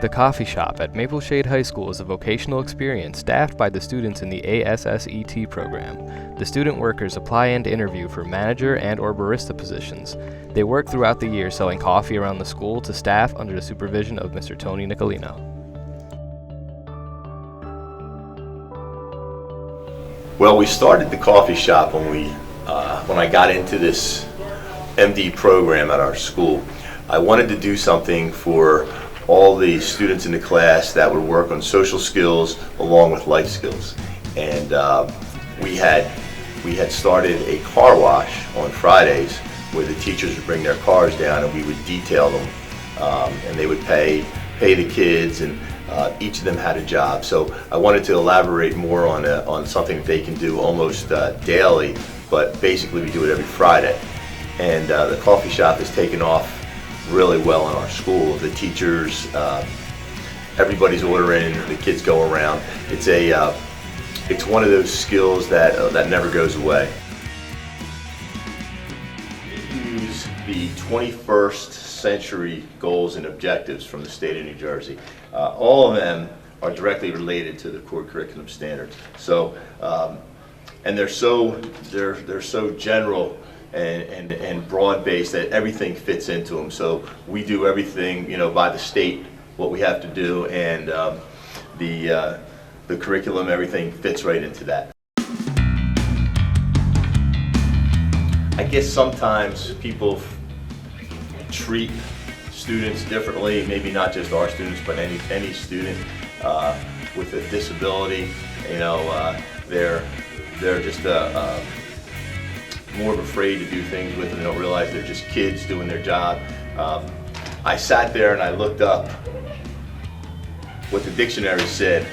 The Coffee Shop at Maple Shade High School is a vocational experience staffed by the students in the ASSET program. The student workers apply and interview for manager and or barista positions. They work throughout the year selling coffee around the school to staff under the supervision of Mr. Tony Nicolino. Well, we started the coffee shop when I got into this MD program at our school. I wanted to do something for all the students in the class that would work on social skills along with life skills. And we had started a car wash on Fridays where the teachers would bring their cars down and we would detail them, and they would pay the kids, and each of them had a job. So I wanted to elaborate more on something that they can do almost daily, but basically we do it every Friday. And the coffee shop has taken off really well in our school. The teachers, everybody's ordering, the kids go around. It's one of those skills that never goes away. We use the 21st century goals and objectives from the state of New Jersey. All of them are directly related to the core curriculum standards. So, and they're so general and broad-based that everything fits into them. So we do everything, by the state, what we have to do, and the curriculum, everything fits right into that. I guess sometimes people treat students differently, maybe not just our students, but any student with a disability. They're just more afraid to do things with them. They don't realize they're just kids doing their job. I sat there and I looked up what the dictionary said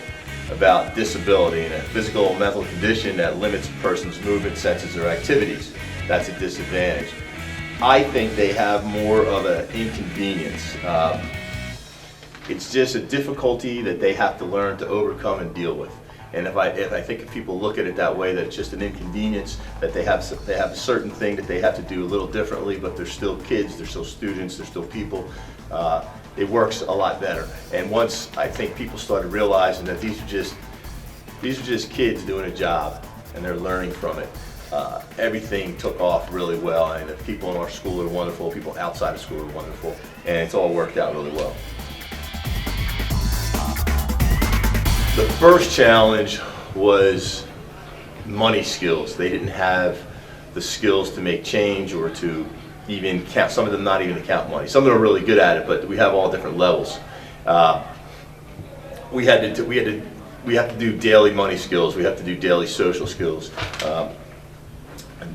about disability, and a physical or mental condition that limits a person's movement, senses, or activities. That's a disadvantage. I think they have more of an inconvenience. It's just a difficulty that they have to learn to overcome and deal with. And if people look at it that way, that it's just an inconvenience, that they have a certain thing that they have to do a little differently, but they're still kids, they're still students, they're still people, it works a lot better. And once I think people started realizing that these are just kids doing a job and they're learning from it, everything took off really well. And the people in our school are wonderful, people outside of school are wonderful, and it's all worked out really well. The first challenge was money skills. They didn't have the skills to make change or to even count, some of them not even to count money. Some of them are really good at it, but we have all different levels. We have to do daily money skills, we have to do daily social skills.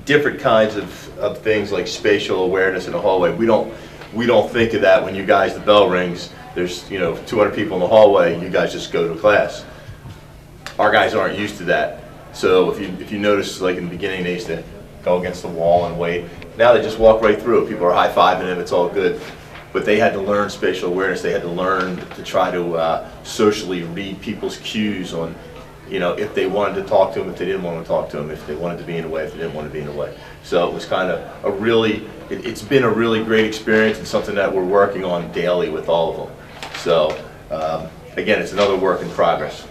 Different kinds of things like spatial awareness in the hallway. We don't think of that when you guys, the bell rings, there's 200 people in the hallway, you guys just go to class. Our guys aren't used to that. So if you notice, like in the beginning, they used to go against the wall and wait. Now they just walk right through. People are high-fiving them, it's all good. But they had to learn spatial awareness. They had to learn to try to socially read people's cues on, if they wanted to talk to them, if they didn't want to talk to them, if they wanted to be in the way, if they didn't want to be in the way. So it was kind of it's been a really great experience and something that we're working on daily with all of them. So again, it's another work in progress.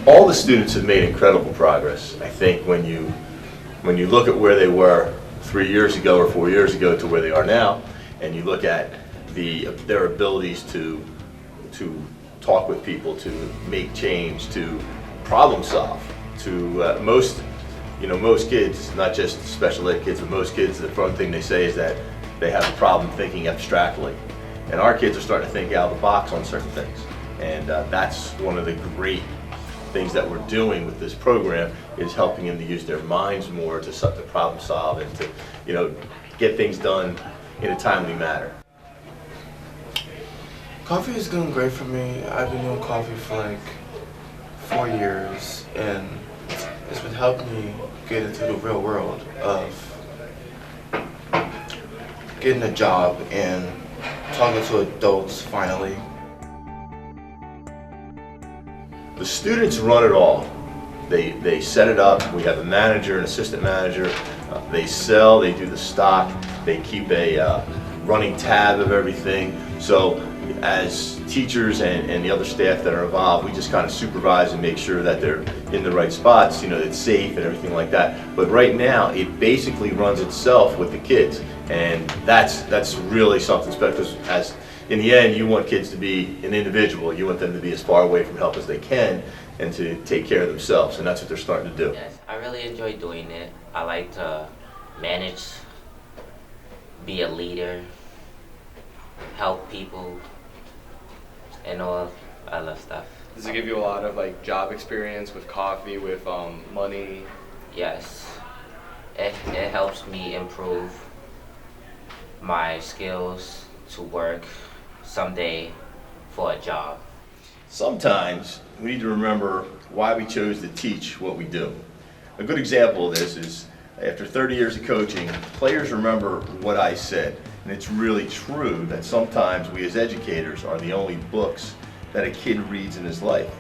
All the students have made incredible progress. I think when you look at where they were 3 years ago or 4 years ago to where they are now, and you look at their abilities to talk with people, to make change, to problem solve, to most kids, not just special ed kids, but most kids, the front thing they say is that they have a problem thinking abstractly. And our kids are starting to think out of the box on certain things. And that's one of the great things that we're doing with this program, is helping them to use their minds more to problem solve and to get things done in a timely manner. Coffee is doing great for me. I've been doing coffee for like 4 years, and it's been helping me get into the real world of getting a job and talking to adults finally. The students run it all. They set it up. We have a manager, an assistant manager. They sell, they do the stock, they keep a running tab of everything. So as teachers and the other staff that are involved, we just kind of supervise and make sure that they're in the right spots, you know, it's safe and everything like that. But right now, it basically runs itself with the kids, and that's really something special, because as in the end, you want kids to be an individual. You want them to be as far away from help as they can and to take care of themselves, and that's what they're starting to do. Yes, I really enjoy doing it. I like to manage, be a leader, help people, and all other stuff. Does it give you a lot of like job experience with coffee, with money? Yes, it helps me improve my skills to work someday for a job. Sometimes we need to remember why we chose to teach what we do. A good example of this is after 30 years of coaching, players remember what I said. And it's really true that sometimes we as educators are the only books that a kid reads in his life.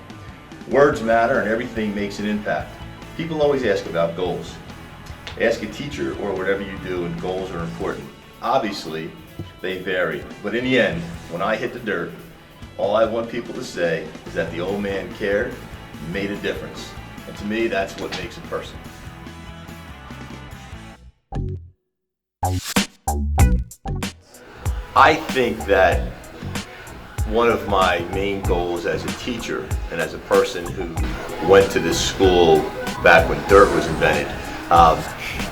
Words matter and everything makes an impact. People always ask about goals. Ask a teacher or whatever you do, and goals are important. Obviously, they vary, but in the end, when I hit the dirt, all I want people to say is that the old man cared, made a difference. And to me, that's what makes a person. I think that one of my main goals as a teacher and as a person who went to this school back when dirt was invented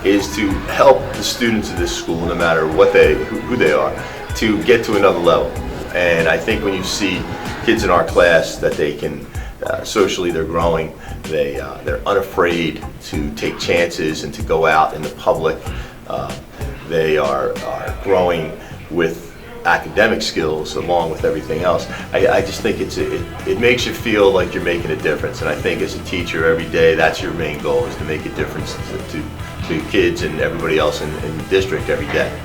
is to help the students of this school, no matter who they are, to get to another level. And I think when you see kids in our class that they can, socially they're growing, they're unafraid to take chances and to go out in the public. They are growing with academic skills along with everything else. I just think it makes you feel like you're making a difference, and I think as a teacher every day that's your main goal, is to make a difference to kids and everybody else in the district every day.